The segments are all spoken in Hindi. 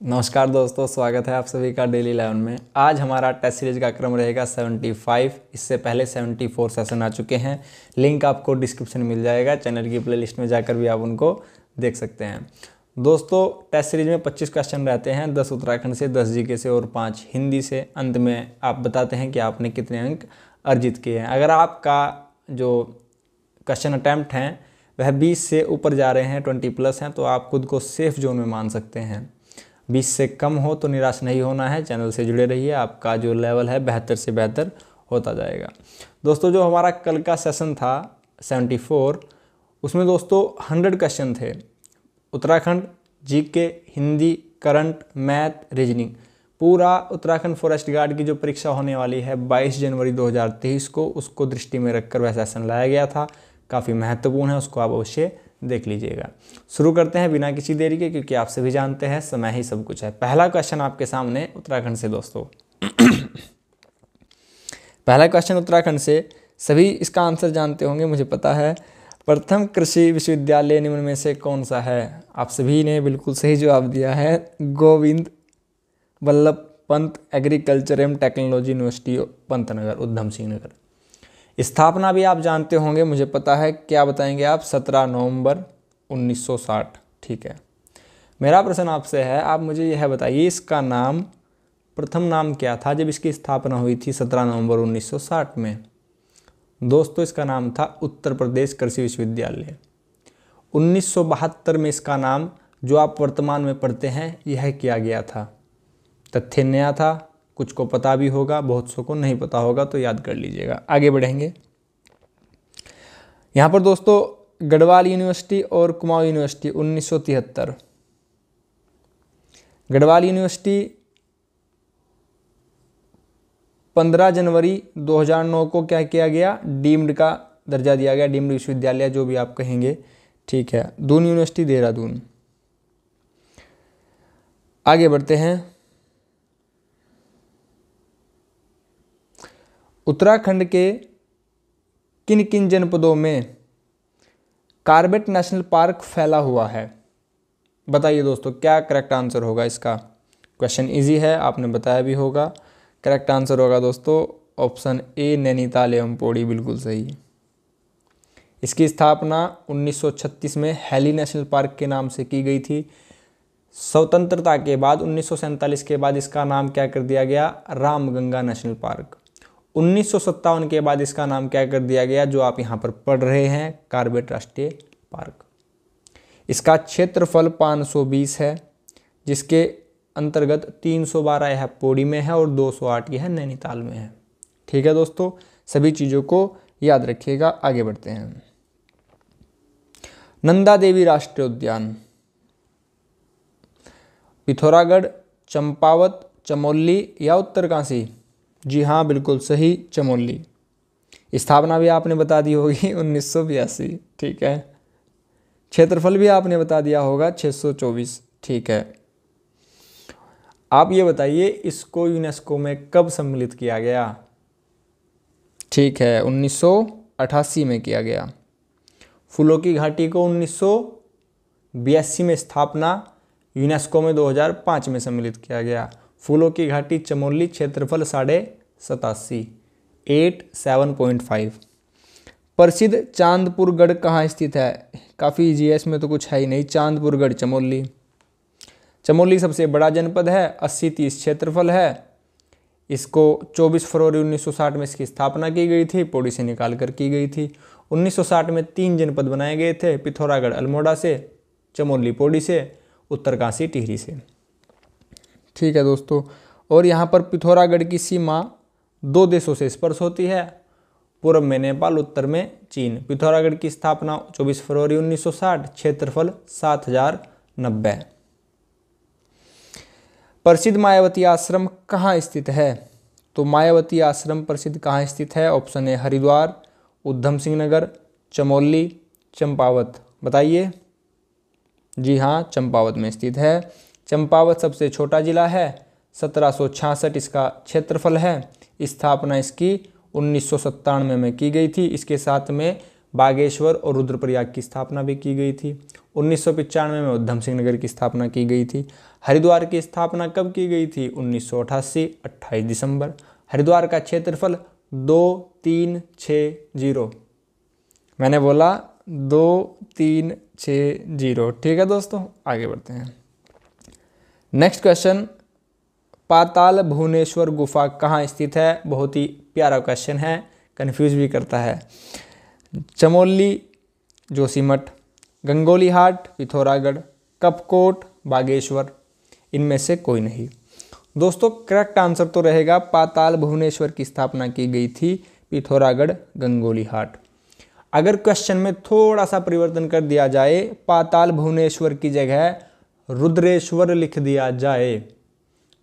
नमस्कार दोस्तों, स्वागत है आप सभी का डेली 11 में। आज हमारा टेस्ट सीरीज का क्रम रहेगा 75। इससे पहले 74 सेशन आ चुके हैं। लिंक आपको डिस्क्रिप्शन में मिल जाएगा। चैनल की प्लेलिस्ट में जाकर भी आप उनको देख सकते हैं। दोस्तों, टेस्ट सीरीज में 25 क्वेश्चन रहते हैं, 10 उत्तराखंड से, 10 जीके से और 5 हिंदी से। अंत में आप बताते हैं कि आपने कितने अंक अर्जित किए हैं। अगर आपका जो क्वेश्चन अटैम्प्ट हैं वह 20 से ऊपर जा रहे हैं, 20+ हैं, तो आप खुद को सेफ जोन में मान सकते हैं। 20 से कम हो तो निराश नहीं होना है। चैनल से जुड़े रहिए, आपका जो लेवल है बेहतर से बेहतर होता जाएगा। दोस्तों, जो हमारा कल का सेशन था 74, उसमें दोस्तों 100 क्वेश्चन थे। Uttarakhand, GK, Hindi, current, math, reasoning. पूरा उत्तराखंड फॉरेस्ट गार्ड की जो परीक्षा होने वाली है 22 जनवरी 2023 को, उसको दृष्टि में रखकर वह सेशन लाया गया था। काफ़ी महत्वपूर्ण है, उसको आप अवश्य देख लीजिएगा। शुरू करते हैं बिना किसी देरी के, क्योंकि आप सभी जानते हैं समय ही सब कुछ है। पहला क्वेश्चन आपके सामने उत्तराखंड से दोस्तों। पहला क्वेश्चन उत्तराखंड से, सभी इसका आंसर जानते होंगे, मुझे पता है। प्रथम कृषि विश्वविद्यालय निम्न में से कौन सा है? आप सभी ने बिल्कुल सही जवाब दिया है। गोविंद वल्लभ पंत एग्रीकल्चर एवं टेक्नोलॉजी यूनिवर्सिटी पंतनगर, उधम सिंह नगर। स्थापना भी आप जानते होंगे, मुझे पता है। क्या बताएंगे आप? 17 नवंबर 1960। ठीक है। मेरा प्रश्न आपसे है, आप मुझे यह बताइए, इसका नाम, प्रथम नाम क्या था जब इसकी स्थापना हुई थी 17 नवंबर 1960 में? दोस्तों, इसका नाम था उत्तर प्रदेश कृषि विश्वविद्यालय। 1972 में इसका नाम, जो आप वर्तमान में पढ़ते हैं, यह किया गया था। तथ्य नया था, कुछ को पता भी होगा, बहुत सौ को नहीं पता होगा, तो याद कर लीजिएगा। आगे बढ़ेंगे। यहाँ पर दोस्तों गढ़वाल यूनिवर्सिटी और कुमाऊं यूनिवर्सिटी 1973। गढ़वाल यूनिवर्सिटी 15 जनवरी 2009 को क्या किया गया? डीम्ड का दर्जा दिया गया, डीम्ड विश्वविद्यालय जो भी आप कहेंगे। ठीक है। दून यूनिवर्सिटी देहरादून। आगे बढ़ते हैं। उत्तराखंड के किन किन जनपदों में कॉर्बेट नेशनल पार्क फैला हुआ है? बताइए दोस्तों, क्या करेक्ट आंसर होगा इसका? क्वेश्चन इजी है, आपने बताया भी होगा। करेक्ट आंसर होगा दोस्तों ऑप्शन ए, नैनीताल एवं पौड़ी, बिल्कुल सही। इसकी स्थापना 1936 में हैली नेशनल पार्क के नाम से की गई थी। स्वतंत्रता के बाद 1947 के बाद इसका नाम क्या कर दिया गया? Ramganga national park. 1957 के बाद इसका नाम क्या कर दिया गया, जो आप यहाँ पर पढ़ रहे हैं, कॉर्बेट राष्ट्रीय पार्क। इसका क्षेत्रफल 520 है, जिसके अंतर्गत 312 यह पौड़ी में है और 208 यह नैनीताल में है। ठीक है दोस्तों, सभी चीज़ों को याद रखिएगा। आगे बढ़ते हैं। नंदा देवी राष्ट्रीय उद्यान, पिथौरागढ़, चंपावत, चमोली या उत्तरकाशी? जी हाँ, बिल्कुल सही, चमोली। स्थापना भी आपने बता दी होगी 1982। ठीक है। क्षेत्रफल भी आपने बता दिया होगा 624। ठीक है। आप ये बताइए, इसको यूनेस्को में कब सम्मिलित किया गया? ठीक है, 1988 में किया गया। फूलों की घाटी को 1982 में स्थापना, यूनेस्को में 2005 में सम्मिलित किया गया। फूलों की घाटी चमोली, क्षेत्रफल 87.5। प्रसिद्ध चांदपुर गढ़ कहाँ स्थित है? काफ़ी इजी है, इसमें तो कुछ है ही नहीं। चांदपुर गढ़ चमोली। चमोली सबसे बड़ा जनपद है, 80-30 क्षेत्रफल है। इसको 24 फरवरी 1960 में इसकी स्थापना की गई थी, पौड़ी से निकाल कर की गई थी। 1960 में 3 जनपद बनाए गए थे, पिथौरागढ़ अल्मोड़ा से, चमोली पौड़ी से, उत्तरकाशी टिहरी से। ठीक है दोस्तों, और यहाँ पर पिथौरागढ़ की सीमा 2 देशों से स्पर्श होती है, पूर्व में नेपाल, उत्तर में चीन। पिथौरागढ़ की स्थापना 24 फरवरी 1960, क्षेत्रफल 7090। प्रसिद्ध मायावती आश्रम कहाँ स्थित है? तो मायावती आश्रम प्रसिद्ध कहाँ स्थित है? ऑप्शन ए, हरिद्वार, उधम सिंह नगर, चमोली, चंपावत। बताइए। जी हाँ, चंपावत में स्थित है। चंपावत सबसे छोटा जिला है, 1766 इसका क्षेत्रफल है। स्थापना इसकी 1997 में की गई थी। इसके साथ में बागेश्वर और रुद्रप्रयाग की स्थापना भी की गई थी। 1995 में उधम सिंह नगर की स्थापना की गई थी। हरिद्वार की स्थापना कब की गई थी? 1988 28 दिसंबर। हरिद्वार का क्षेत्रफल 2360। मैंने बोला 2360। ठीक है दोस्तों, आगे बढ़ते हैं। नेक्स्ट क्वेश्चन, पाताल भुवनेश्वर गुफा कहाँ स्थित है? बहुत ही प्यारा क्वेश्चन है, कंफ्यूज भी करता है। चमोली, जोशीमठ, गंगोलीहाट, पिथौरागढ़, कपकोट, बागेश्वर, इनमें से कोई नहीं। दोस्तों करेक्ट आंसर तो रहेगा पाताल भुवनेश्वर की स्थापना की गई थी पिथौरागढ़, गंगोलीहाट। अगर क्वेश्चन में थोड़ा सा परिवर्तन कर दिया जाए, पाताल भुवनेश्वर की जगह रुद्रेश्वर लिख दिया जाए,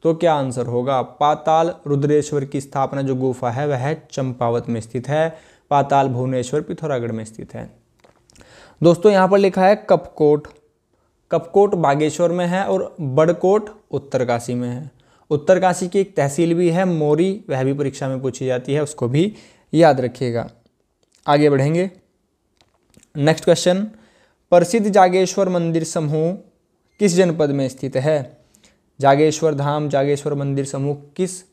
तो क्या आंसर होगा? पाताल रुद्रेश्वर की स्थापना जो गुफा है वह चंपावत में स्थित है। पाताल भुवनेश्वर पिथौरागढ़ में स्थित है। दोस्तों यहाँ पर लिखा है कपकोट। कपकोट बागेश्वर में है और बड़कोट उत्तरकाशी में है। उत्तरकाशी की एक तहसील भी है मोरी, वह भी परीक्षा में पूछी जाती है, उसको भी याद रखिएगा। आगे बढ़ेंगे। नेक्स्ट क्वेश्चन, प्रसिद्ध जागेश्वर मंदिर समूह किस जनपद में स्थित है? जागेश्वर धाम, जागेश्वर मंदिर समूह किस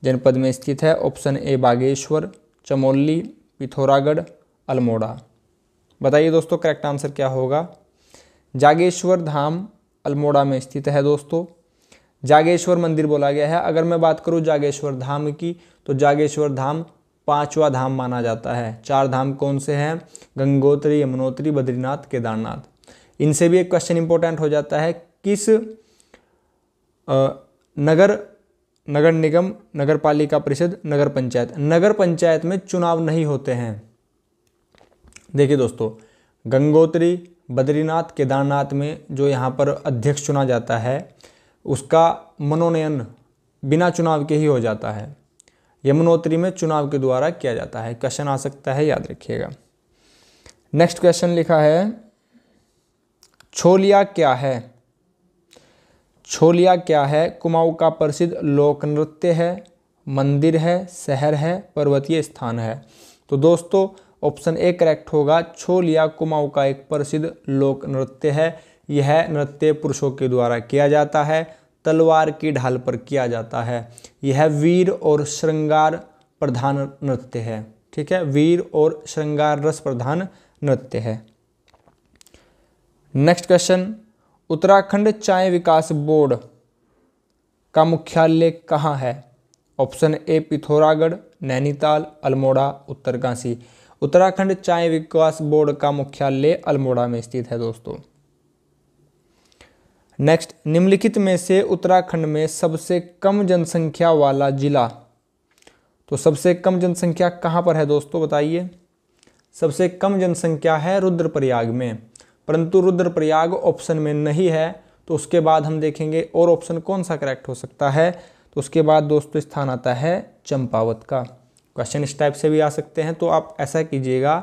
जनपद में स्थित है? ऑप्शन ए बागेश्वर, चमोली, पिथौरागढ़, अल्मोड़ा। बताइए दोस्तों करेक्ट आंसर क्या होगा? जागेश्वर धाम अल्मोड़ा में स्थित है दोस्तों। जागेश्वर मंदिर बोला गया है। अगर मैं बात करूं जागेश्वर धाम की, तो जागेश्वर धाम 5वां धाम माना जाता है। 4 धाम कौन से हैं? गंगोत्री, यमुनोत्री, बद्रीनाथ, केदारनाथ। इनसे भी एक क्वेश्चन इंपॉर्टेंट हो जाता है, किस नगर निगम, नगर पालिका परिषद, नगर पंचायत में चुनाव नहीं होते हैं? देखिए दोस्तों, गंगोत्री, बद्रीनाथ, केदारनाथ में जो यहाँ पर अध्यक्ष चुना जाता है उसका मनोनयन बिना चुनाव के ही हो जाता है। यमुनोत्री में चुनाव के द्वारा किया जाता है। क्वेश्चन आ सकता है, याद रखिएगा। नेक्स्ट क्वेश्चन लिखा है, छोलिया क्या है? छोलिया क्या है? कुमाऊं का प्रसिद्ध लोक नृत्य है, मंदिर है, शहर है, पर्वतीय स्थान है। तो दोस्तों ऑप्शन ए करेक्ट होगा। छोलिया कुमाऊं का एक प्रसिद्ध लोक नृत्य है। यह नृत्य पुरुषों के द्वारा किया जाता है, तलवार की ढाल पर किया जाता है। यह वीर और श्रृंगार प्रधान नृत्य है। ठीक है, वीर और श्रृंगार रस प्रधान नृत्य है। नेक्स्ट क्वेश्चन, उत्तराखंड चाय विकास बोर्ड का मुख्यालय कहाँ है? Option A Pithoragarh, Nainital, Almora, Uttarkashi. उत्तराखंड चाय विकास बोर्ड का मुख्यालय अल्मोड़ा में स्थित है दोस्तों। नेक्स्ट, निम्नलिखित में से उत्तराखंड में सबसे कम जनसंख्या वाला जिला, तो सबसे कम जनसंख्या कहाँ पर है दोस्तों बताइए? सबसे कम जनसंख्या है रुद्रप्रयाग में, परंतु रुद्रप्रयाग ऑप्शन में नहीं है। तो उसके बाद हम देखेंगे और ऑप्शन कौन सा करेक्ट हो सकता है। तो उसके बाद दोस्तों स्थान आता है चंपावत का। क्वेश्चन इस टाइप से भी आ सकते हैं, तो आप ऐसा कीजिएगा,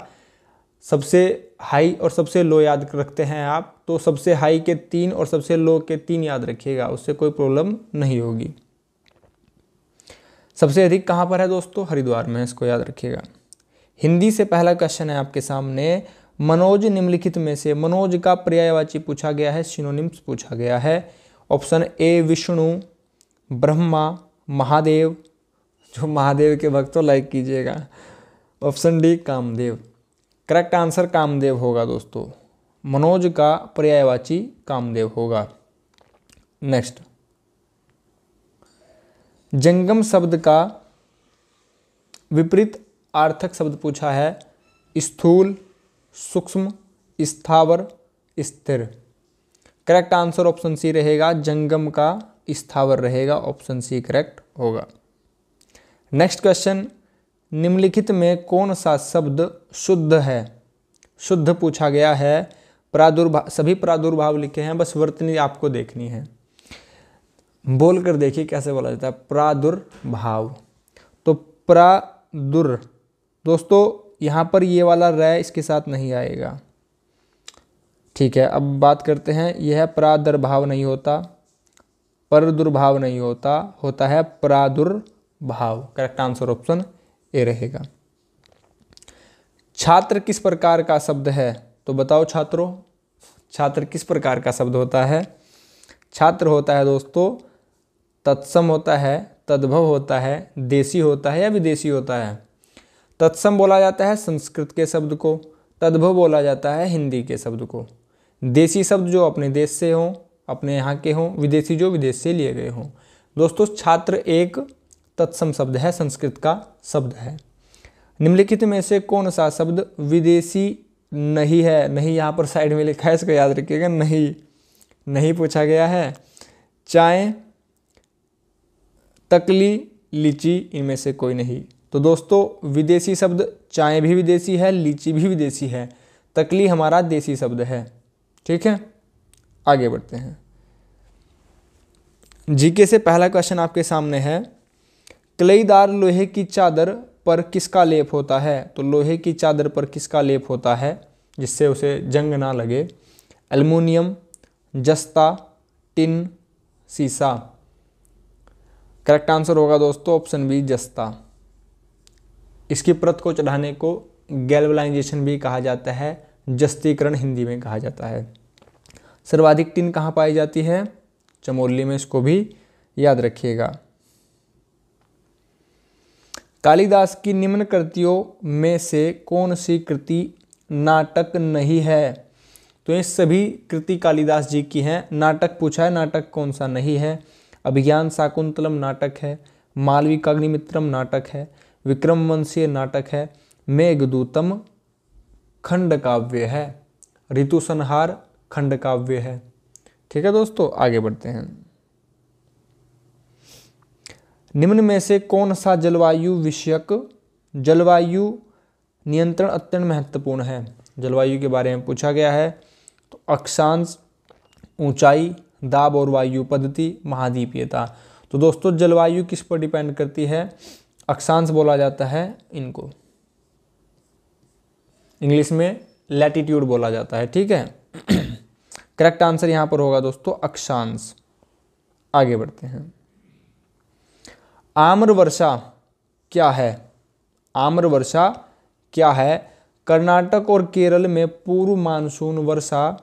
सबसे हाई और सबसे लो याद रखते हैं आप, तो सबसे हाई के 3 और सबसे लो के 3 याद रखिएगा, उससे कोई प्रॉब्लम नहीं होगी। सबसे अधिक कहाँ पर है दोस्तों? हरिद्वार में, इसको याद रखिएगा। हिंदी से पहला क्वेश्चन है आपके सामने। मनोज निम्नलिखित में से, मनोज का पर्यायवाची पूछा गया है, सिनोनिम्स पूछा गया है। ऑप्शन ए विष्णु, ब्रह्मा, महादेव, जो महादेव के भक्त तो लाइक कीजिएगा। Option D Kamdev. Correct answer Kamdev होगा दोस्तों। मनोज का पर्यायवाची कामदेव होगा। नेक्स्ट, जंगम शब्द का विपरीत अर्थक शब्द पूछा है, स्थूल, सूक्ष्म, स्थावर, स्थिर। करेक्ट आंसर ऑप्शन सी रहेगा, जंगम का स्थावर रहेगा, ऑप्शन सी करेक्ट होगा। नेक्स्ट क्वेश्चन, निम्नलिखित में कौन सा शब्द शुद्ध है? शुद्ध पूछा गया है। प्रादुर्भाव, सभी प्रादुर्भाव लिखे हैं, बस वर्तनी आपको देखनी है। बोल कर देखिए कैसे बोला जाता है, प्रादुर्भाव। तो प्रादुर, दोस्तों यहाँ पर ये वाला रै इसके साथ नहीं आएगा। ठीक है, अब बात करते हैं, यह प्रादुर्भाव नहीं होता, परदुर्भाव नहीं होता, होता है प्रादुर्भाव। करेक्ट आंसर ऑप्शन ए रहेगा। छात्र किस प्रकार का शब्द है? तो बताओ छात्रों, छात्र किस प्रकार का शब्द होता है? छात्र होता है दोस्तों तत्सम होता है, तद्भव होता है, देशी होता है या विदेशी होता है। तत्सम बोला जाता है संस्कृत के शब्द को, तद्भव बोला जाता है हिंदी के शब्द को, देशी शब्द जो अपने देश से हों, अपने यहाँ के हों, विदेशी जो विदेश से लिए गए हों। दोस्तों छात्र एक तत्सम शब्द है, संस्कृत का शब्द है। निम्नलिखित में से कौन सा शब्द विदेशी नहीं है? नहीं यहाँ पर साइड में लिखा है, इसको याद रखिएगा, नहीं पूछा गया है। चाय, तकली, लीची, इनमें से कोई नहीं। तो दोस्तों विदेशी शब्द चाय भी विदेशी है, लीची भी विदेशी है, तकली हमारा देसी शब्द है। ठीक है, आगे बढ़ते हैं। जीके से पहला क्वेश्चन आपके सामने है, कलईदार लोहे की चादर पर किसका लेप होता है? तो लोहे की चादर पर किसका लेप होता है जिससे उसे जंग ना लगे? एल्युमिनियम, जस्ता, टिन, सीसा। करेक्ट आंसर होगा दोस्तों ऑप्शन बी, जस्ता। इसकी परत को चढ़ाने को गैल्वेनाइजेशन भी कहा जाता है, जस्तीकरण हिंदी में कहा जाता है। सर्वाधिक टिन कहाँ पाई जाती है? चमोली में, इसको भी याद रखिएगा। कालिदास की निम्न कृतियों में से कौन सी कृति नाटक नहीं है? तो ये सभी कृति कालिदास जी की हैं। नाटक पूछा है, नाटक कौन सा नहीं है? अभिज्ञान शाकुंतलम नाटक है, मालविकाग्निमित्रम नाटक है, विक्रमवंशीय नाटक है, मेघदूतम खंड काव्य है, ऋतु संहार खंड काव्य है। ठीक है दोस्तों, आगे बढ़ते हैं। निम्न में से कौन सा जलवायु विषयक जलवायु नियंत्रण अत्यंत महत्वपूर्ण है? जलवायु के बारे में पूछा गया है। तो अक्षांश, ऊंचाई, दाब और वायु पद्धति, महाद्वीपीयता। तो दोस्तों जलवायु किस पर डिपेंड करती है? अक्षांश बोला जाता है इनको, इंग्लिश में लैटिट्यूड बोला जाता है। ठीक है, करेक्ट आंसर यहां पर होगा दोस्तों अक्षांश। आगे बढ़ते हैं। आम्र वर्षा क्या है? आम्र वर्षा क्या है? कर्नाटक और केरल में पूर्व मानसून वर्षा,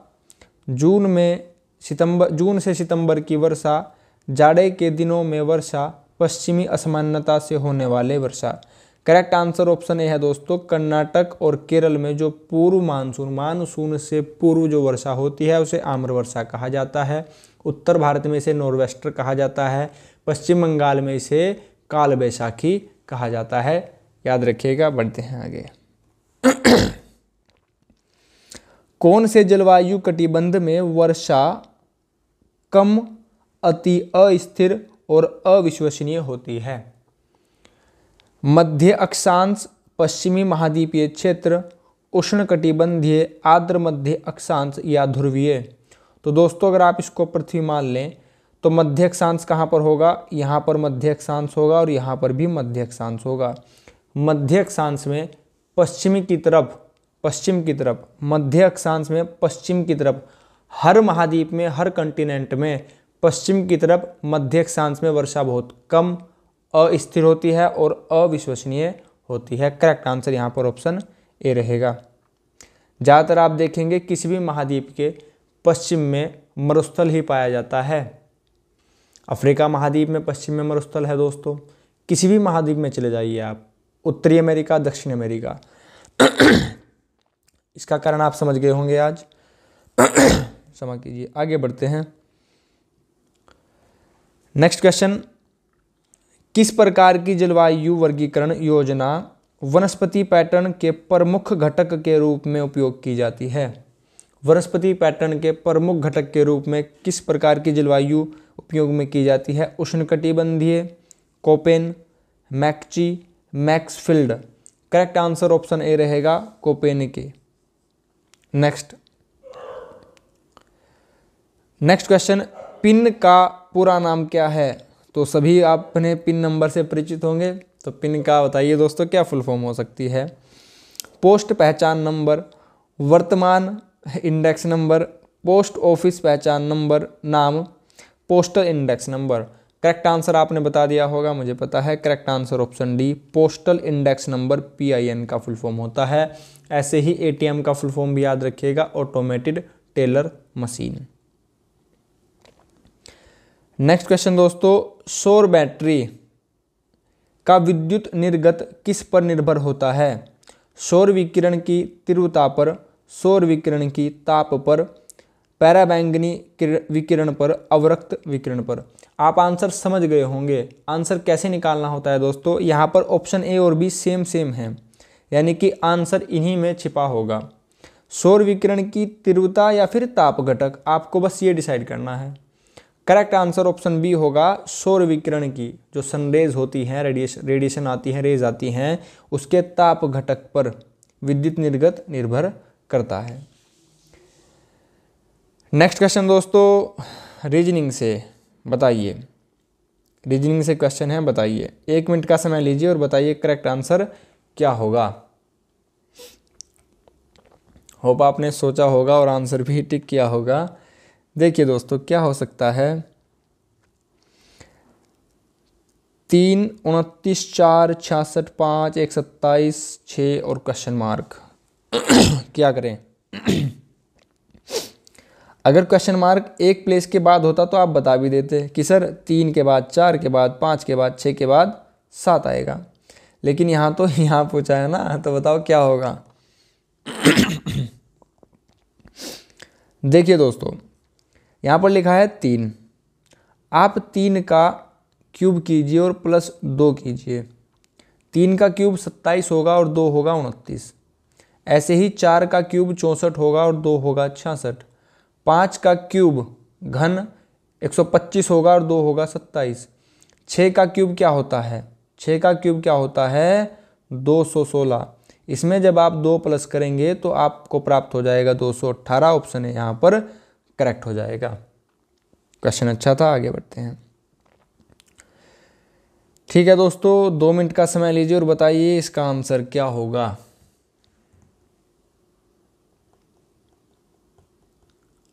जून से सितंबर की वर्षा, जाड़े के दिनों में वर्षा, पश्चिमी असामान्यता से होने वाले वर्षा। करेक्ट आंसर ऑप्शन ए है दोस्तों, कर्नाटक और केरल में जो पूर्व मानसून से पूर्व जो वर्षा होती है उसे आम्र वर्षा कहा जाता है। उत्तर भारत में इसे नॉर्वेस्टर कहा जाता है, पश्चिम बंगाल में इसे काल बैसाखी कहा जाता है। याद रखिएगा, बढ़ते हैं आगे। कौन से जलवायु कटिबंध में वर्षा कम, अति अस्थिर और अविश्वसनीय होती है? मध्य अक्षांश, पश्चिमी महाद्वीपीय क्षेत्र, उष्णकटिबंधीय, आर्द्र मध्य अक्षांश या ध्रुवीय। तो दोस्तों अगर आप इसको पृथ्वी मान लें तो मध्य अक्षांश कहाँ पर होगा? यहाँ पर मध्य अक्षांश होगा और यहाँ पर भी मध्य अक्षांश होगा। मध्य अक्षांश में पश्चिम की तरफ, मध्य अक्षांश में पश्चिम की तरफ, हर महाद्वीप में, हर कंटिनेंट में पश्चिम की तरफ मध्य अक्षांश में वर्षा बहुत कम, अस्थिर होती है और अविश्वसनीय होती है। करेक्ट आंसर यहाँ पर ऑप्शन ए रहेगा। ज़्यादातर आप देखेंगे किसी भी महाद्वीप के पश्चिम में मरुस्थल ही पाया जाता है। अफ्रीका महाद्वीप में पश्चिम में मरुस्थल है दोस्तों। किसी भी महाद्वीप में चले जाइए आप, उत्तरी अमेरिका, दक्षिण अमेरिका। इसका कारण आप समझ गए होंगे आज। क्षमा कीजिए, आगे बढ़ते हैं। नेक्स्ट क्वेश्चन, किस प्रकार की जलवायु वर्गीकरण योजना वनस्पति पैटर्न के प्रमुख घटक के रूप में उपयोग की जाती है? वनस्पति पैटर्न के प्रमुख घटक के रूप में किस प्रकार की जलवायु उपयोग में की जाती है? उष्णकटिबंधीय, कोपेन, मैक्ची, Maxfield. Correct answer option A रहेगा, कोपेनिकी। नेक्स्ट क्वेश्चन, पिन का पूरा नाम क्या है? तो सभी आपने पिन नंबर से परिचित होंगे, तो पिन का बताइए दोस्तों क्या फुल फॉर्म हो सकती है? पोस्ट पहचान नंबर, वर्तमान इंडेक्स नंबर, पोस्ट ऑफिस पहचान नंबर नाम, postal index number. Correct answer आपने बता दिया होगा, मुझे पता है। Correct answer option D, postal index number PIN का फुल फॉर्म होता है। ऐसे ही ATM का फुल फॉर्म भी याद रखिएगा, automated teller machine. Next question दोस्तों, सौर बैटरी का विद्युत निर्गत किस पर निर्भर होता है? सौर विकिरण की तीव्रता पर, सौर विकिरण की ताप पर, पराबैंगनी विकिरण पर, अवरक्त विकिरण पर। आप आंसर समझ गए होंगे। आंसर कैसे निकालना होता है दोस्तों, यहाँ पर ऑप्शन ए और बी सेम है, यानी कि आंसर इन्हीं में छिपा होगा। सौर विकिरण की तीव्रता या फिर ताप घटक, आपको बस ये डिसाइड करना है। करेक्ट आंसर ऑप्शन बी होगा, सौर विकिरण की जो सनरेज होती हैं, रेडिएशन आती है, रेज आती हैं, उसके ताप घटक पर विद्युत निर्गत निर्भर करता है। नेक्स्ट क्वेश्चन दोस्तों, रीजनिंग से बताइए, रीजनिंग से क्वेश्चन है, बताइए। 1 मिनट का समय लीजिए और बताइए करेक्ट आंसर क्या होगा। होप आपने सोचा होगा और आंसर भी टिक किया होगा। देखिए दोस्तों, क्या हो सकता है, 3, 29, 4, 66, 5, 1, 27, 6 और क्वेश्चन मार्क। क्या करें? अगर क्वेश्चन मार्क एक प्लेस के बाद होता तो आप बता भी देते कि सर 3 के बाद, 4 के बाद, 5 के बाद, 6 के बाद 7 आएगा, लेकिन यहाँ तो यहाँ पूछा है ना, तो बताओ क्या होगा। देखिए दोस्तों, यहाँ पर लिखा है 3, आप 3 का क्यूब कीजिए और प्लस 2 कीजिए। 3 का क्यूब 27 होगा और 2 होगा 29। ऐसे ही 4 का क्यूब 64 होगा और 2 होगा 66। 5 का क्यूब घन 125 होगा और 2 होगा 27। 6 का क्यूब क्या होता है? 6 का क्यूब क्या होता है? 216। इसमें जब आप 2 प्लस करेंगे तो आपको प्राप्त हो जाएगा 218। ऑप्शन है यहाँ पर करेक्ट हो जाएगा। क्वेश्चन अच्छा था, आगे बढ़ते हैं। ठीक है दोस्तों, 2 मिनट का समय लीजिए और बताइए इसका आंसर क्या होगा।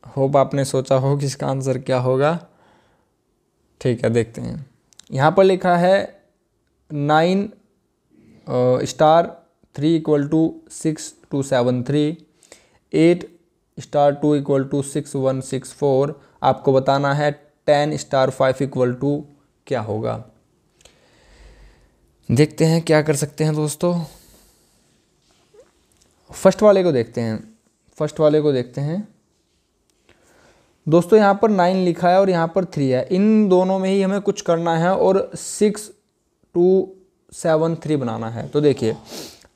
होप आपने सोचा हो कि इसका आंसर क्या होगा। ठीक है, देखते हैं। यहाँ पर लिखा है 9 star 3 equal to 6273, 8 star 2 equal to 6164। आपको बताना है 10 स्टार 5 इक्वल टू क्या होगा। देखते हैं क्या कर सकते हैं दोस्तों। फर्स्ट वाले को देखते हैं, फर्स्ट वाले को देखते हैं दोस्तों। यहाँ पर 9 लिखा है और यहाँ पर 3 है, इन दोनों में ही हमें कुछ करना है और 6273 बनाना है। तो देखिए,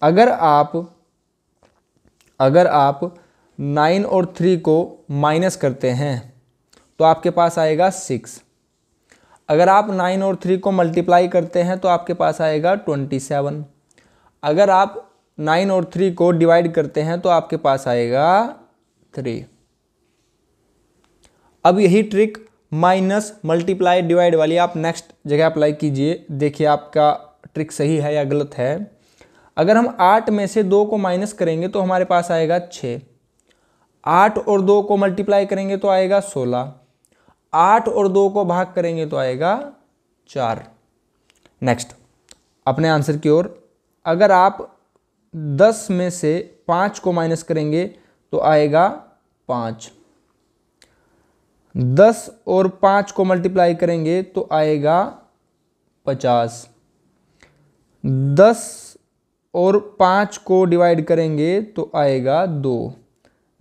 अगर आप 9 और 3 को माइनस करते हैं तो आपके पास आएगा 6। अगर आप 9 और 3 को मल्टीप्लाई करते हैं तो आपके पास आएगा 27। अगर आप 9 और 3 को डिवाइड करते हैं तो आपके पास आएगा 3। अब यही ट्रिक माइनस मल्टीप्लाई डिवाइड वाली आप नेक्स्ट जगह अप्लाई कीजिए। देखिए आपका ट्रिक सही है या गलत है। अगर हम 8 में से 2 को माइनस करेंगे तो हमारे पास आएगा 6। 8 और 2 को मल्टीप्लाई करेंगे तो आएगा 16। 8 और 2 को भाग करेंगे तो आएगा 4। नेक्स्ट अपने आंसर की ओर। अगर आप 10 में से 5 को माइनस करेंगे तो आएगा 5। 10 और 5 को मल्टीप्लाई करेंगे तो आएगा 50। 10 और 5 को डिवाइड करेंगे तो आएगा 2।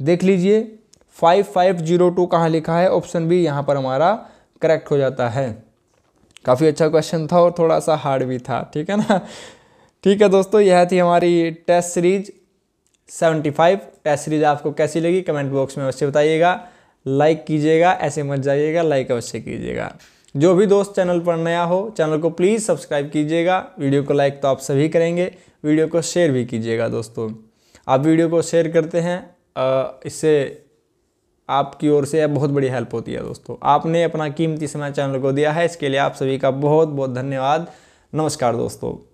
देख लीजिए 5502 कहाँ लिखा है? ऑप्शन बी यहाँ पर हमारा करेक्ट हो जाता है। काफ़ी अच्छा क्वेश्चन था और थोड़ा सा हार्ड भी था, ठीक है ना। ठीक है दोस्तों, यह थी हमारी टेस्ट सीरीज 75। टेस्ट सीरीज आपको कैसी लगी कमेंट बॉक्स में अवश्य बताइएगा। लाइक कीजिएगा, ऐसे मत जाइएगा, लाइक अवश्य कीजिएगा। जो भी दोस्त चैनल पर नया हो चैनल को प्लीज़ सब्सक्राइब कीजिएगा। वीडियो को लाइक तो आप सभी करेंगे, वीडियो को शेयर भी कीजिएगा दोस्तों। आप वीडियो को शेयर करते हैं, इससे आपकी ओर से बहुत बड़ी हेल्प होती है दोस्तों। आपने अपना कीमती समय चैनल को दिया है, इसके लिए आप सभी का बहुत बहुत धन्यवाद। नमस्कार दोस्तों।